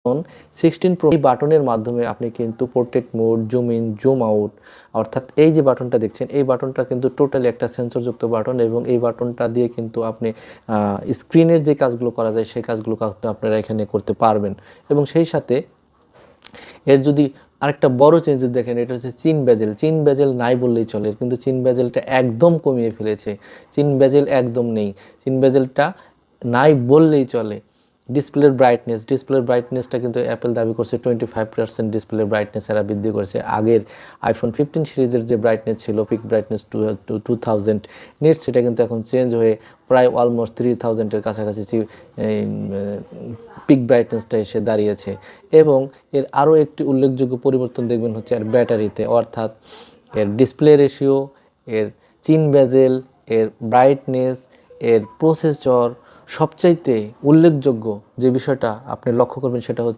16 pro এই বাটনের মাধ্যমে আপনি কিন্তু portrait mode, zoom in, zoom out, অর্থাৎ এই যে বাটনটা দেখছেন এই বাটনটা কিন্তু টোটালি একটা সেন্সরযুক্ত বাটন এবং এই বাটনটা দিয়ে কিন্তু আপনি স্ক্রিনের যে কাজগুলো করা যায় সেই কাজগুলো আপনারা এখানে করতে পারবেন। এবং সেই সাথে এর যদি আরেকটা বড় চেঞ্জেস দেখেন, এটা হচ্ছে চিন বেজেল নাই বললেই চলে, কিন্তু চিন বেজেলটা একদম কমিয়ে ফেলেছে, চিন বেজেল একদম নেই, চিন বেজেলটা নাই বললেই চলে। ডিসপ্লের ব্রাইটনেসটা কিন্তু অ্যাপেল দাবি করছে 25% ডিসপ্লের ব্রাইটনেস এরা বৃদ্ধি করেছে। আগের আইফোন 15 সিরিজের যে ব্রাইটনেস ছিল, পিক ব্রাইটনেস 2000 নিট, সেটা কিন্তু এখন চেঞ্জ হয়ে প্রায় অলমোস্ট 3000-এর কাছাকাছি পিক ব্রাইটনেসটা এসে দাঁড়িয়েছে। এবং এর আরও একটি উল্লেখযোগ্য পরিবর্তন দেখবেন হচ্ছে এর ব্যাটারিতে, অর্থাৎ এর ডিসপ্লে রেশিও, এর চিন বেজেল, এর ব্রাইটনেস, এর প্রসেসর, সবচাইতে উল্লেখযোগ্য যে বিষয়টা আপনি লক্ষ্য করবেন সেটা হচ্ছে